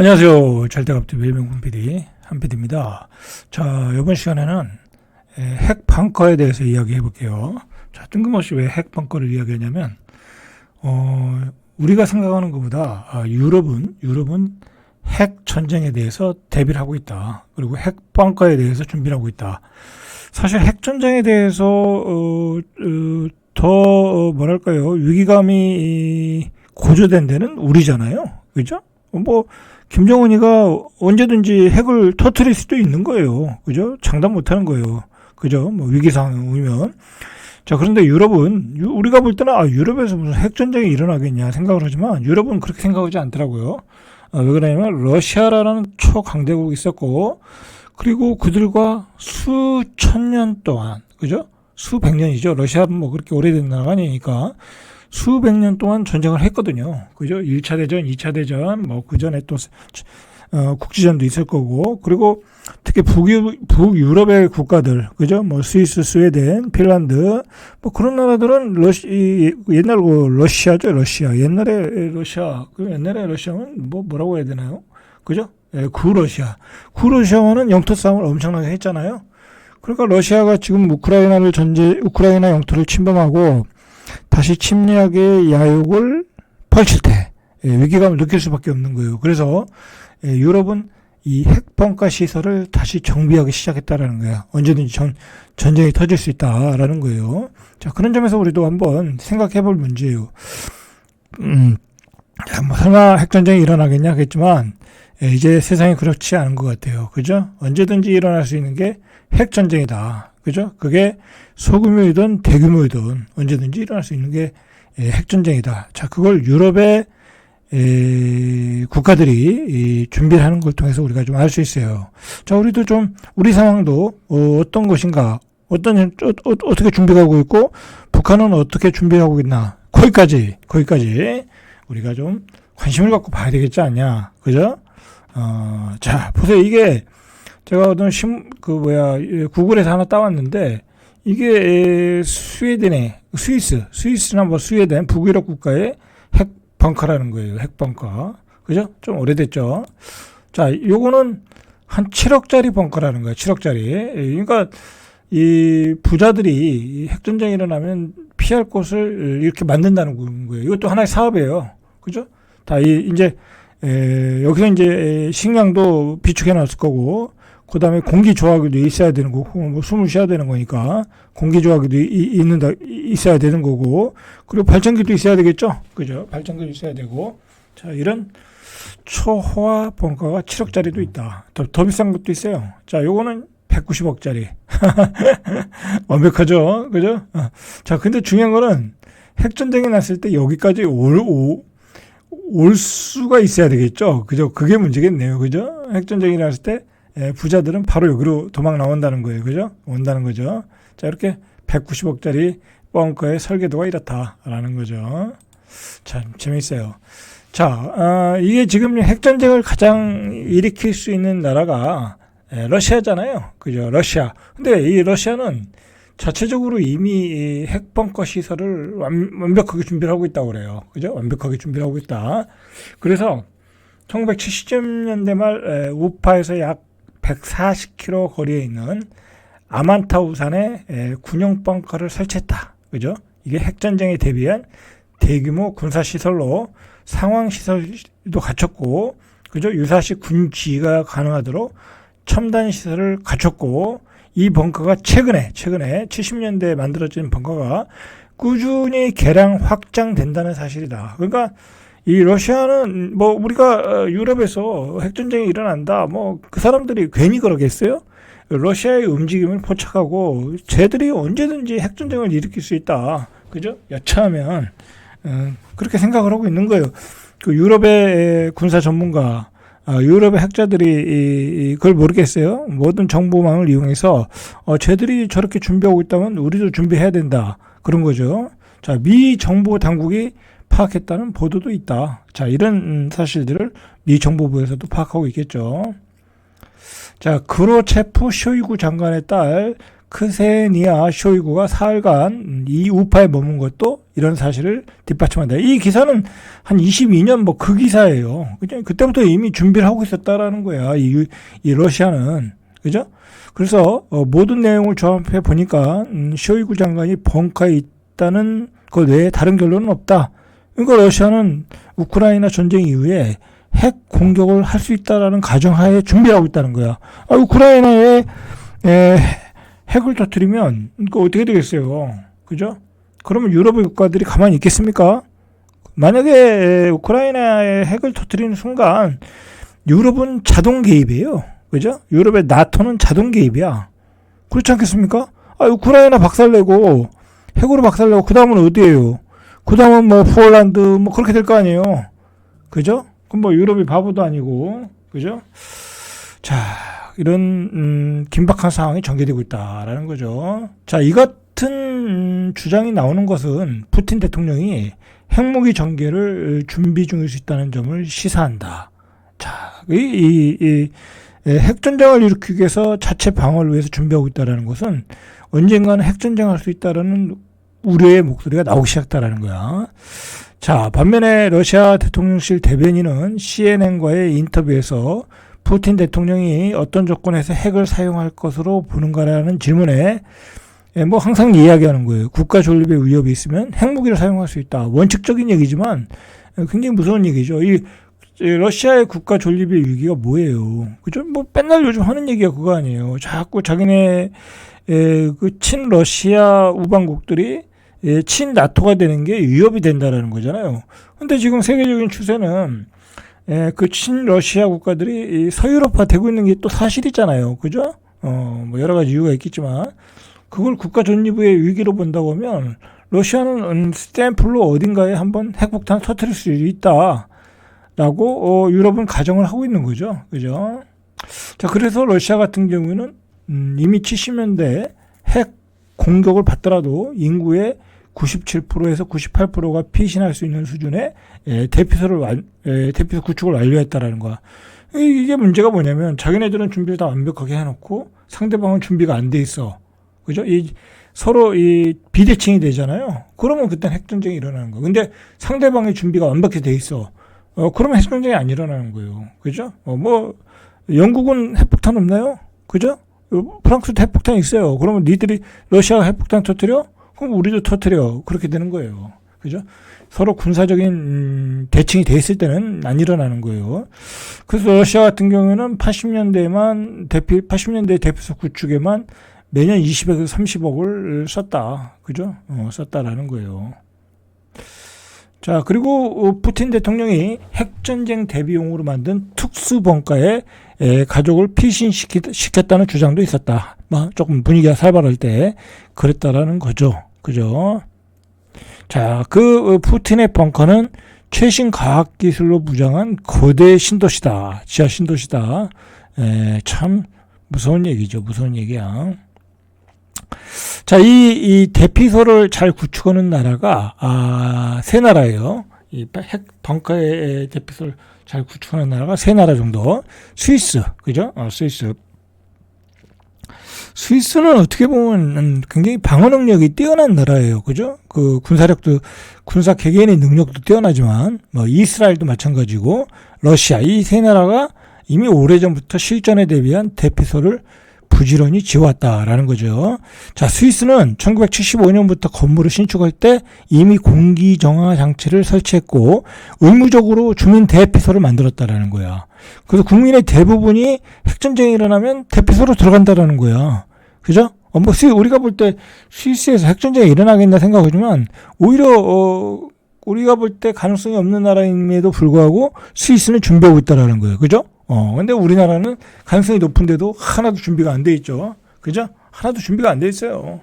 안녕하세요. 잘돼갑TV 외명군 PD 한PD입니다. 자, 이번 시간에는 핵 벙커에 대해서 이야기해 볼게요. 자, 뜬금없이 왜 핵 벙커를 이야기하냐면 우리가 생각하는 것보다 유럽은 핵 전쟁에 대해서 대비를 하고 있다. 그리고 핵 벙커에 대해서 준비를 하고 있다. 사실 핵 전쟁에 대해서 더 뭐랄까요, 위기감이 고조된 데는 우리잖아요. 그죠? 김정은이가 언제든지 핵을 터뜨릴 수도 있는 거예요. 그죠? 장담 못 하는 거예요. 그죠? 위기 상황이 오면. 자, 그런데 유럽은, 우리가 볼 때는, 유럽에서 무슨 핵전쟁이 일어나겠냐 생각을 하지만, 유럽은 그렇게 생각하지 않더라고요. 왜 그러냐면, 러시아라는 초강대국이 있었고, 그리고 그들과 수천 년 동안, 그죠? 수백 년이죠. 러시아는 그렇게 오래된 나라가 아니니까. 수백 년 동안 전쟁을 했거든요. 그죠? 1차 대전, 2차 대전, 그 전에 또, 국지전도 있을 거고, 그리고 특히 북유럽의 국가들, 그죠? 스위스, 스웨덴, 핀란드, 그런 나라들은 옛날 러시아죠, 러시아. 옛날에 러시아는 뭐라고 해야 되나요? 그죠? 예, 구러시아와는 영토 싸움을 엄청나게 했잖아요. 그러니까 러시아가 지금 우크라이나 영토를 침범하고, 다시 침략의 야욕을 펼칠 때 위기감을 느낄 수밖에 없는 거예요. 그래서 유럽은 이 핵벙커 시설을 다시 정비하기 시작했다라는 거예요. 언제든지 전쟁이 터질 수 있다라는 거예요. 자, 그런 점에서 우리도 한번 생각해 볼 문제예요. 설마 핵전쟁이 일어나겠냐 하겠지만 이제 세상이 그렇지 않은 것 같아요. 그죠? 언제든지 일어날 수 있는 게 핵전쟁이다. 그죠? 그게 소규모이든 대규모이든 언제든지 일어날 수 있는 게 핵전쟁이다. 자, 그걸 유럽의 국가들이 준비를 하는 걸 통해서 우리가 좀 알 수 있어요. 자, 우리도 좀 우리 상황도 어떤 것인가, 어떻게 준비하고 있고 북한은 어떻게 준비하고 있나, 거기까지 우리가 좀 관심을 갖고 봐야 되겠지 않냐, 그죠? 자, 보세요. 이게 제가 어떤 구글에서 하나 따왔는데, 이게 스위스나 스웨덴, 북유럽 국가의 핵 벙커라는 거예요. 핵 벙커. 그죠? 좀 오래됐죠? 자, 요거는 한 7억짜리 벙커라는 거예요. 7억짜리. 그러니까, 이 부자들이 핵전쟁이 일어나면 피할 곳을 이렇게 만든다는 거예요. 이것도 하나의 사업이에요. 그죠? 여기서 이제 식량도 비축해 놨을 거고, 그 다음에 공기 조화기도 있어야 되는 거고, 숨을 쉬어야 되는 거니까, 공기 조화기도 있어야 되는 거고, 그리고 발전기도 있어야 되겠죠? 그죠? 발전기도 있어야 되고, 자, 이런 초호화 벙커가 7억짜리도 있다. 더 비싼 것도 있어요. 자, 요거는 190억짜리. 완벽하죠? 그죠? 자, 근데 중요한 거는, 핵전쟁이 났을 때 여기까지 올 수가 있어야 되겠죠? 그죠? 그게 문제겠네요. 그죠? 핵전쟁이 났을 때, 부자들은 바로 여기로 도망 나온다는 거예요. 그죠? 온다는 거죠. 자, 이렇게 190억짜리 벙커의 설계도가 이렇다라는 거죠. 참 재밌어요. 자, 이게 지금 핵전쟁을 가장 일으킬 수 있는 나라가 러시아잖아요. 그죠? 러시아. 근데 이 러시아는 자체적으로 이미 핵벙커 시설을 완벽하게 준비를 하고 있다고 그래요. 그죠? 완벽하게 준비를 하고 있다. 그래서 1970년대 말 우파에서 약 140km 거리에 있는 아만타우산에 군용 벙커를 설치했다. 그죠? 이게 핵전쟁에 대비한 대규모 군사시설로 상황시설도 갖췄고, 그죠? 유사시 군지가 가능하도록 첨단 시설을 갖췄고, 이 벙커가 최근에 70년대에 만들어진 벙커가 꾸준히 개량 확장된다는 사실이다. 그러니까 이 러시아는 우리가 유럽에서 핵전쟁이 일어난다, 그 사람들이 괜히 그러겠어요? 러시아의 움직임을 포착하고 쟤들이 언제든지 핵전쟁을 일으킬 수 있다. 그죠? 여차하면 그렇게 생각을 하고 있는 거예요. 그 유럽의 군사 전문가, 유럽의 학자들이 그걸 모르겠어요. 모든 정보망을 이용해서 쟤들이 저렇게 준비하고 있다면 우리도 준비해야 된다. 그런 거죠. 자, 미 정보 당국이 파악했다는 보도도 있다. 자, 이런 사실들을 미 정보부에서도 파악하고 있겠죠. 자, 그로체프 쇼이구 장관의 딸 크세니아 쇼이구가 사흘간 이 우파에 머문 것도 이런 사실을 뒷받침한다. 이 기사는 한 22년 뭐 그 기사예요. 그죠? 그때부터 이미 준비를 하고 있었다라는 거야. 이 러시아는. 그죠? 그래서 모든 내용을 종합해 보니까 쇼이구 장관이 벙커에 있다는 것 외에 다른 결론은 없다. 그러니까 러시아는 우크라이나 전쟁 이후에 핵 공격을 할 수 있다라는 가정하에 준비하고 있다는 거야. 우크라이나에 핵을 터뜨리면 그 어떻게 되겠어요? 그죠? 그러면 유럽의 국가들이 가만히 있겠습니까? 만약에 우크라이나에 핵을 터뜨리는 순간 유럽은 자동 개입이에요. 그죠? 유럽의 나토는 자동 개입이야. 그렇지 않겠습니까? 우크라이나 박살내고 핵으로 박살내고 그 다음은 어디예요? 그 다음은 뭐 폴란드 뭐 그렇게 될 거 아니에요. 그죠? 그럼 뭐 유럽이 바보도 아니고 그죠? 자, 이런 긴박한 상황이 전개되고 있다라는 거죠. 자, 이 같은 주장이 나오는 것은 푸틴 대통령이 핵무기 전개를 준비 중일 수 있다는 점을 시사한다. 자, 핵전쟁을 일으키기 위해서 자체 방어를 위해서 준비하고 있다는 것은 언젠가는 핵전쟁할 수 있다는 우려의 목소리가 나오기 시작했다는 거야. 자, 반면에 러시아 대통령실 대변인은 CNN과의 인터뷰에서 푸틴 대통령이 어떤 조건에서 핵을 사용할 것으로 보는가라는 질문에 뭐 항상 이야기하는 거예요. 국가 존립의 위협이 있으면 핵무기를 사용할 수 있다. 원칙적인 얘기지만 굉장히 무서운 얘기죠. 이 러시아의 국가 존립의 위기가 뭐예요? 그죠? 뭐 맨날 요즘 하는 얘기가 그거 아니에요. 자꾸 자기네 그 친러시아 우방국들이 친나토가 되는 게 위협이 된다라는 거잖아요. 근데 지금 세계적인 추세는 그 친러시아 국가들이 서유럽화 되고 있는 게 또 사실이잖아요. 그죠? 뭐 여러 가지 이유가 있겠지만 그걸 국가 존립의 위기로 본다고 하면 러시아는 스탬플로 어딘가에 한번 핵폭탄 터뜨릴 수 있다. 라고 유럽은 가정을 하고 있는 거죠. 그죠? 자, 그래서 러시아 같은 경우는 이미 70년대 핵 공격을 받더라도 인구의 97%에서 98%가 피신할 수 있는 수준의 대피소 구축을 완료했다라는 거야. 이게 문제가 뭐냐면 자기네들은 준비를 다 완벽하게 해놓고 상대방은 준비가 안 돼 있어. 그죠? 서로 비대칭이 되잖아요. 그러면 그땐 핵전쟁이 일어나는 거야. 근데 상대방의 준비가 완벽히 돼 있어. 그러면 핵전쟁이 안 일어나는 거예요. 그죠? 뭐 영국은 핵폭탄 없나요? 그죠? 프랑스도 핵폭탄 있어요. 그러면 니들이 러시아가 핵폭탄 터뜨려? 그럼 우리도 터뜨려. 그렇게 되는 거예요. 그죠? 서로 군사적인 대칭이 돼 있을 때는 안 일어나는 거예요. 그래서 러시아 같은 경우에는 80년대 대피소 구축에만 매년 20에서 30억을 썼다. 그죠? 썼다라는 거예요. 자, 그리고 푸틴 대통령이 핵전쟁 대비용으로 만든 특수벙커에 가족을 피신시켰다는 주장도 있었다. 조금 분위기가 살벌할 때 그랬다라는 거죠. 그죠? 자, 그 푸틴의 벙커는 최신 과학기술로 무장한 거대 신도시다. 지하 신도시다. 참 무서운 얘기죠. 무서운 얘기야. 자, 이 대피소를 잘 구축하는 나라가 세 나라예요. 이 핵 벙커의 대피소를 잘 구축하는 나라가 세 나라 정도. 스위스, 그죠? 스위스. 스위스는 어떻게 보면 굉장히 방어 능력이 뛰어난 나라예요. 그죠? 그 군사 개개인의 능력도 뛰어나지만, 뭐, 이스라엘도 마찬가지고, 러시아, 이 세 나라가 이미 오래전부터 실전에 대비한 대피소를 부지런히 지어왔다라는 거죠. 자, 스위스는 1975년부터 건물을 신축할 때 이미 공기 정화 장치를 설치했고 의무적으로 주민 대피소를 만들었다라는 거야. 그래서 국민의 대부분이 핵전쟁이 일어나면 대피소로 들어간다라는 거야. 그죠? 뭐 우리가 볼 때 스위스에서 핵전쟁이 일어나겠나 생각하지만 오히려 우리가 볼 때 가능성이 없는 나라임에도 불구하고 스위스는 준비하고 있다라는 거예요. 그죠? 근데 우리나라는 가능성이 높은데도 하나도 준비가 안 돼 있죠. 그죠? 하나도 준비가 안 돼 있어요.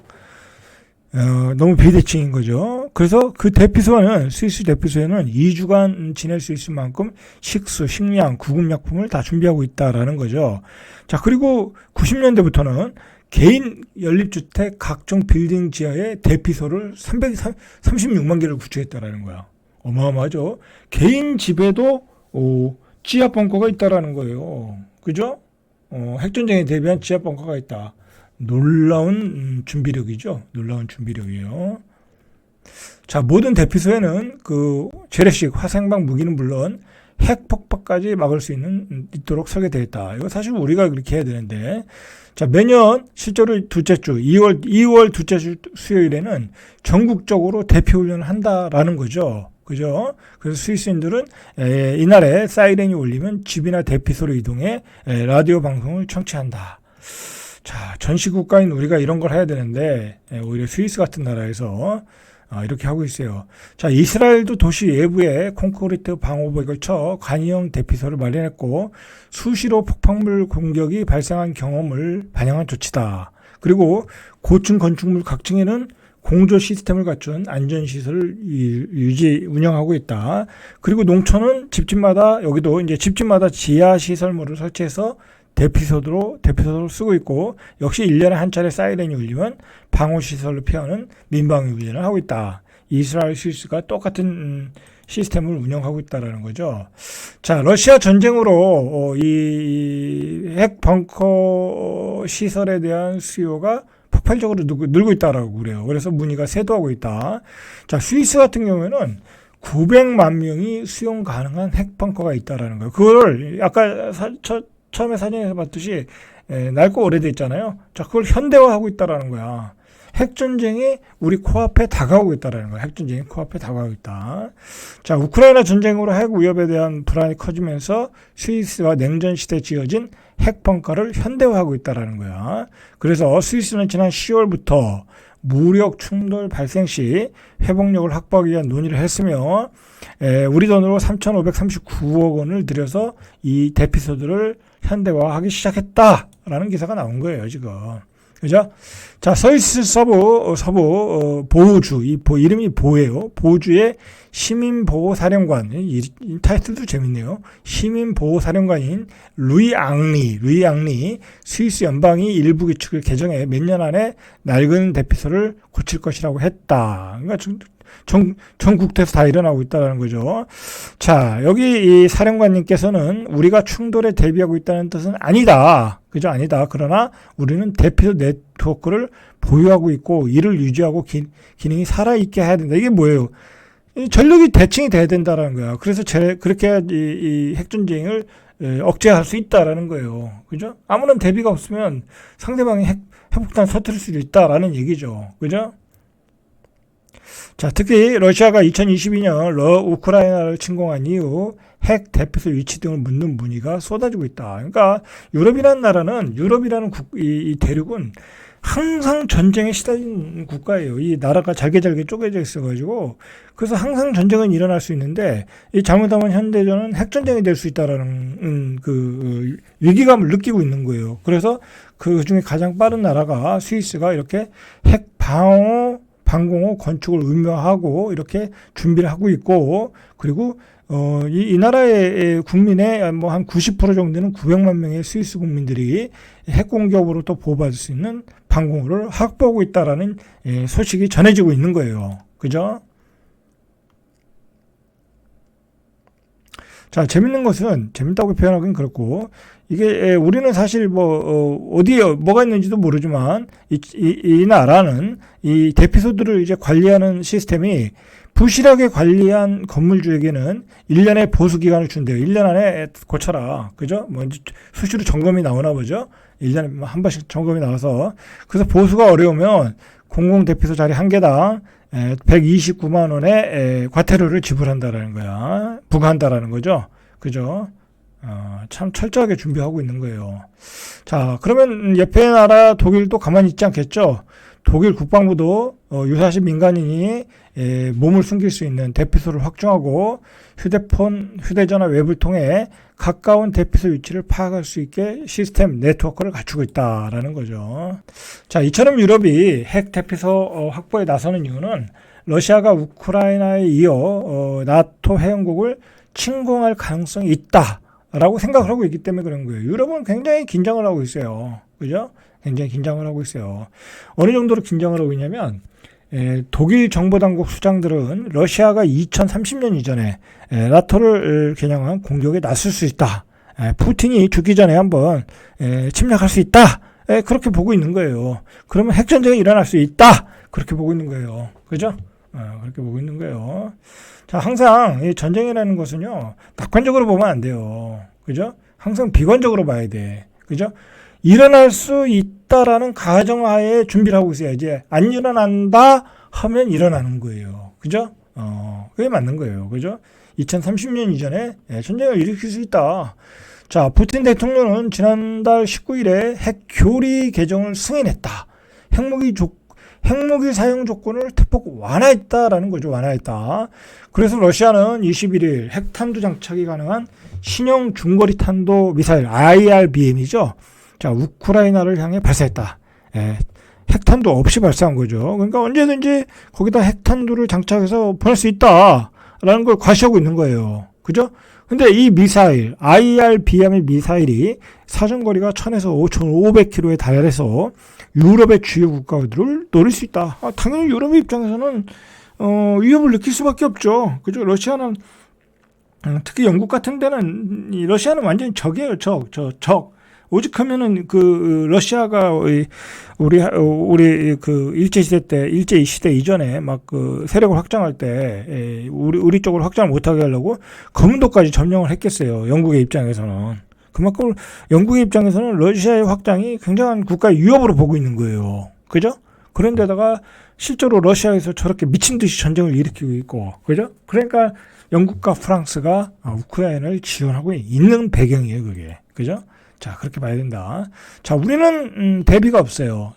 너무 비대칭인 거죠. 그래서 그 대피소는, 스위스 대피소에는 2주간 지낼 수 있을 만큼 식수, 식량, 구급약품을 다 준비하고 있다라는 거죠. 자, 그리고 90년대부터는 개인 연립주택 각종 빌딩 지하에 대피소를 336만 개를 구축했다라는 거야. 어마어마하죠. 개인 집에도 지하 벙커가 있다라는 거예요. 그죠? 핵전쟁에 대비한 지하 벙커가 있다. 놀라운 준비력이죠. 놀라운 준비력이에요. 자, 모든 대피소에는 그 재래식 화생방 무기는 물론 핵 폭파까지 막을 수 있도록 설계되어 있다. 이거 사실 우리가 그렇게 해야 되는데, 자, 매년 실제로 둘째 주 2월 둘째 주 수요일에는 전국적으로 대피 훈련을 한다라는 거죠. 그죠? 그래서 스위스인들은 이날에 사이렌이 울리면 집이나 대피소로 이동해 라디오 방송을 청취한다. 자, 전시국가인 우리가 이런 걸 해야 되는데 오히려 스위스 같은 나라에서 이렇게 하고 있어요. 자, 이스라엘도 도시 외부에 콘크리트 방호벽을 쳐 간이형 대피소를 마련했고 수시로 폭발물 공격이 발생한 경험을 반영한 조치다. 그리고 고층 건축물 각 층에는 공조 시스템을 갖춘 안전시설을 운영하고 있다. 그리고 농촌은 집집마다, 여기도 이제 집집마다 지하시설물을 설치해서 대피소로 쓰고 있고, 역시 1년에 한 차례 사이렌이 울리면 방호시설로 피하는 민방위 훈련을 하고 있다. 이스라엘, 스위스가 똑같은 시스템을 운영하고 있다는 거죠. 자, 러시아 전쟁으로 이 핵 벙커 시설에 대한 수요가 폭발적으로 늘고 있다라고 그래요. 그래서 문의가 쇄도하고 있다. 자, 스위스 같은 경우에는 900만 명이 수용 가능한 핵 벙커가 있다라는 거예요. 그걸 아까 처음에 사진에서 봤듯이 낡고 오래됐잖아요. 자, 그걸 현대화하고 있다라는 거야. 핵전쟁이 우리 코앞에 다가오고 있다라는 거야. 핵전쟁이 코앞에 다가오고 있다. 자, 우크라이나 전쟁으로 핵 위협에 대한 불안이 커지면서 스위스와 냉전 시대에 지어진 핵 벙커를 현대화하고 있다라는 거야. 그래서 스위스는 지난 10월부터 무력 충돌 발생 시 회복력을 확보하기 위한 논의를 했으며 우리 돈으로 3,539억 원을 들여서 이 대피소들을 현대화하기 시작했다라는 기사가 나온 거예요, 지금. 그죠? 자, 스위스 서부 보우주, 이름이 보예요. 보우주의 시민보호사령관, 이 타이틀도 재밌네요. 시민보호사령관인 루이 앙리, 스위스 연방이 일부 규칙을 개정해 몇 년 안에 낡은 대피소를 고칠 것이라고 했다. 그러니까 전 국토에서 다 일어나고 있다는 거죠. 자, 여기 이 사령관님께서는 우리가 충돌에 대비하고 있다는 뜻은 아니다. 그죠? 아니다. 그러나 우리는 대피소 네트워크를 보유하고 있고 이를 유지하고 기능이 살아있게 해야 된다. 이게 뭐예요? 전력이 대칭이 돼야 된다는 거야. 그래서 그렇게 해야 이 핵전쟁을 억제할 수 있다라는 거예요. 그죠? 아무런 대비가 없으면 상대방이 핵폭탄 터뜨릴 수도 있다라는 얘기죠. 그죠? 자, 특히 러시아가 2022년 우크라이나를 침공한 이후 핵 대피소 위치 등을 묻는 문의가 쏟아지고 있다. 그러니까 유럽이라는 이 대륙은 항상 전쟁에 시달린 국가예요. 이 나라가 잘게 쪼개져 있어가지고 그래서 항상 전쟁은 일어날 수 있는데 이 잘못하면 현대전은 핵전쟁이 될 수 있다라는 그 위기감을 느끼고 있는 거예요. 그래서 그 중에 가장 빠른 나라가 스위스가 이렇게 핵 방공호 건축을 의무화하고 이렇게 준비를 하고 있고, 그리고 이 나라의 국민의 뭐 한 90% 정도는 900만 명의 스위스 국민들이 핵 공격으로부터 보호받을 수 있는 방공호를 확보하고 있다라는 소식이 전해지고 있는 거예요. 그죠? 자, 재밌다고 표현하기는 그렇고, 이게, 우리는 사실 어디에 뭐가 있는지도 모르지만, 이 나라는 이 대피소들을 이제 관리하는 시스템이 부실하게 관리한 건물주에게는 1년의 보수기간을 준대요. 1년 안에 고쳐라. 그죠? 뭐, 수시로 점검이 나오나 보죠? 1년에 한 번씩 점검이 나와서. 그래서 보수가 어려우면 공공대피소 자리 한 개당 129만 원의 과태료를 지불한다라는 거야. 부과한다라는 거죠. 그죠? 참 철저하게 준비하고 있는 거예요. 자, 그러면 옆에 나라 독일도 가만히 있지 않겠죠? 독일 국방부도 유사시 민간인이 몸을 숨길 수 있는 대피소를 확충하고 휴대전화 웹을 통해 가까운 대피소 위치를 파악할 수 있게 시스템 네트워크를 갖추고 있다라는 거죠. 자, 이처럼 유럽이 핵 대피소 확보에 나서는 이유는 러시아가 우크라이나에 이어 나토 회원국을 침공할 가능성이 있다라고 생각을 하고 있기 때문에 그런 거예요. 유럽은 굉장히 긴장을 하고 있어요. 그죠? 굉장히 긴장을 하고 있어요. 어느 정도로 긴장을 하고 있냐면 독일 정보당국 수장들은 러시아가 2030년 이전에 나토를 겨냥한 공격에 나설 수 있다. 푸틴이 죽기 전에 한번 침략할 수 있다. 그렇게 보고 있는 거예요. 그러면 핵전쟁이 일어날 수 있다. 그렇게 보고 있는 거예요. 그죠? 그렇게 보고 있는 거예요. 자, 항상 이 전쟁이라는 것은요, 낙관적으로 보면 안 돼요. 그죠? 항상 비관적으로 봐야 돼. 그죠? 일어날 수 있다라는 가정하에 준비를 하고 있어야지. 안 일어난다 하면 일어나는 거예요. 그죠? 그게 맞는 거예요. 그죠? 2030년 이전에 전쟁을 일으킬 수 있다. 자, 푸틴 대통령은 지난달 19일에 핵 교리 개정을 승인했다. 핵무기 사용 조건을 대폭 완화했다라는 거죠. 완화했다. 그래서 러시아는 21일 핵탄두 장착이 가능한 신형 중거리 탄도 미사일 IRBM이죠. 자, 우크라이나를 향해 발사했다. 핵탄두 없이 발사한 거죠. 그러니까 언제든지 거기다 핵탄두를 장착해서 보낼 수 있다라는 걸 과시하고 있는 거예요. 그죠? 근데 이 미사일, IRBM 미사일이 사정거리가 1000에서 5500km에 달해서 유럽의 주요 국가들을 노릴 수 있다. 당연히 유럽의 입장에서는 위협을 느낄 수밖에 없죠. 그죠? 러시아는 특히 영국 같은 데는 러시아는 완전히 적이에요. 적. 오직하면은 러시아가 우리 일제 시대 이전에 막 세력을 확장할 때 우리 쪽으로 확장을 못하게 하려고 거문도까지 점령을 했겠어요. 영국의 입장에서는. 그만큼 영국의 입장에서는 러시아의 확장이 굉장한 국가의 위협으로 보고 있는 거예요. 그죠? 그런데다가 실제로 러시아에서 저렇게 미친 듯이 전쟁을 일으키고 있고, 그죠? 그러니까 영국과 프랑스가 우크라이나를 지원하고 있는 배경이에요, 그게. 그죠? 자, 그렇게 봐야 된다. 자, 우리는 대비가 없어요.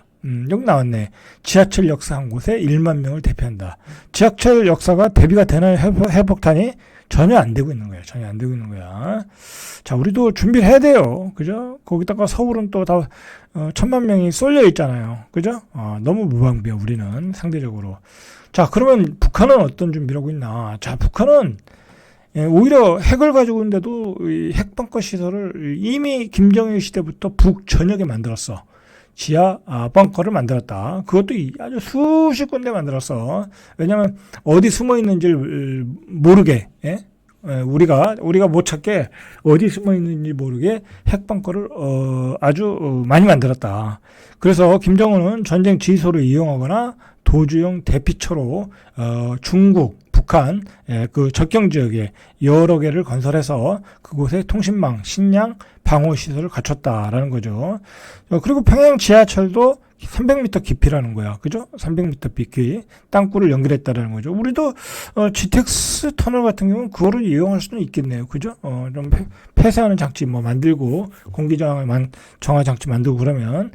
여기 나왔네. 지하철 역사 한 곳에 1만 명을 대피한다. 지하철 역사가 대비가 되는 핵폭탄이 전혀 안 되고 있는 거야. 전혀 안 되고 있는 거야. 자, 우리도 준비를 해야 돼요. 그죠? 거기다가 서울은 또 다 1000만 명이 쏠려 있잖아요. 그죠? 너무 무방비야, 우리는 상대적으로. 자, 그러면 북한은 어떤 준비를 하고 있나? 자, 북한은 오히려 핵을 가지고 있는데도 핵벙커 시설을 이미 김정일 시대부터 북전역에 만들었어. 지하 벙커를 만들었다. 그것도 아주 수십 군데 만들었어. 왜냐하면 어디 숨어 있는지를 모르게, 우리가 못 찾게 어디 숨어 있는지 모르게 핵벙커를 아주 많이 만들었다. 그래서 김정은은 전쟁 지휘소를 이용하거나 도주용 대피처로 중국, 북한 그 접경 지역에 여러 개를 건설해서 그곳에 통신망, 식량, 방호 시설을 갖췄다라는 거죠. 그리고 평양 지하철도 300m 깊이라는 거야. 그죠? 300m 깊이 땅굴을 연결했다라는 거죠. 우리도 GTX 터널 같은 경우는 그거를 이용할 수는 있겠네요. 그죠? 좀 폐쇄하는 장치 만들고 공기 정화 장치 만들고 그러면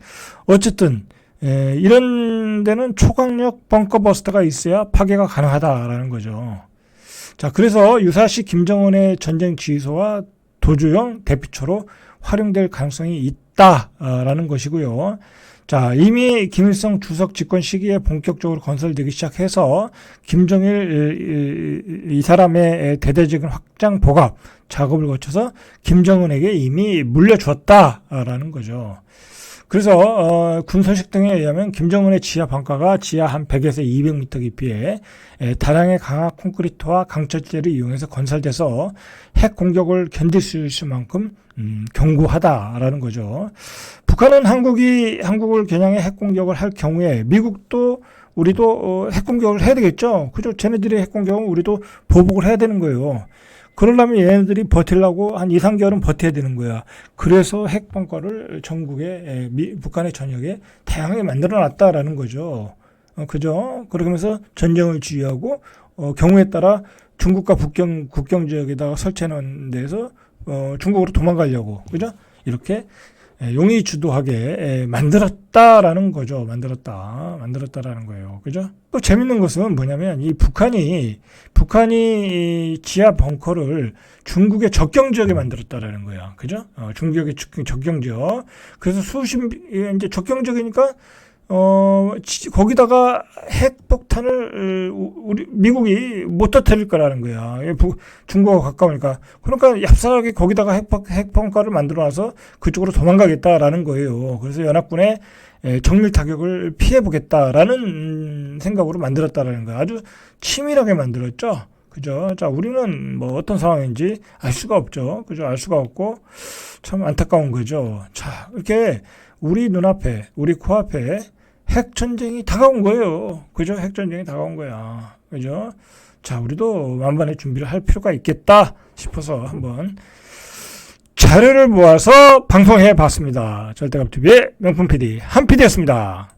어쨌든 이런 데는 초강력 벙커버스터가 있어야 파괴가 가능하다라는 거죠. 자, 그래서 유사시 김정은의 전쟁 지휘소와 도주용 대피처로 활용될 가능성이 있다라는 것이고요. 자, 이미 김일성 주석 집권 시기에 본격적으로 건설되기 시작해서 김정일 이 사람의 대대적인 확장 복합 작업을 거쳐서 김정은에게 이미 물려주었다라는 거죠. 그래서 군 소식 등에 의하면 김정은의 지하 방가가 지하 한 100에서 200m 깊이에 다량의 강화 콘크리트와 강철재를 이용해서 건설돼서 핵 공격을 견딜 수 있을 만큼 견고하다라는 거죠. 북한은 한국을 겨냥해 핵 공격을 할 경우에 미국도 우리도 핵 공격을 해야 되겠죠. 그죠? 쟤네들이 핵 공격은 우리도 보복을 해야 되는 거예요. 그러려면 얘네들이 버틸라고 한 2, 3개월은 버텨야 되는 거야. 그래서 핵벙커를 전국에, 북한의 전역에 다양하게 만들어 놨다라는 거죠. 그죠? 그러면서 전쟁을 지휘하고, 경우에 따라 중국과 국경 지역에다가 설치해 놓은 데서, 중국으로 도망가려고. 그죠? 이렇게 용의 주도하게 만들었다라는 거죠. 만들었다라는 거예요. 그죠? 또 재밌는 것은 뭐냐면 이 북한이 지하 벙커를 중국의 적경 지역에 만들었다라는 거야. 그죠? 중국의 적경 지역. 그래서 이제 적경 지역이니까 거기다가 핵폭탄을 미국이 못 터뜨릴 거라는 거야. 중국과 가까우니까. 그러니까 얍삽하게 거기다가 핵폭탄을 만들어놔서 그쪽으로 도망가겠다라는 거예요. 그래서 연합군의 정밀 타격을 피해보겠다라는 생각으로 만들었다라는 거야. 아주 치밀하게 만들었죠. 그죠? 자, 우리는 뭐 어떤 상황인지 알 수가 없죠. 그죠? 알 수가 없고 참 안타까운 거죠. 자, 이렇게 우리 눈앞에, 우리 코앞에 핵 전쟁이 다가온 거예요. 그죠? 핵 전쟁이 다가온 거야. 그죠? 자, 우리도 만반의 준비를 할 필요가 있겠다 싶어서 한번 자료를 모아서 방송해 봤습니다. 절대감 TV의 명품 PD 한 PD였습니다.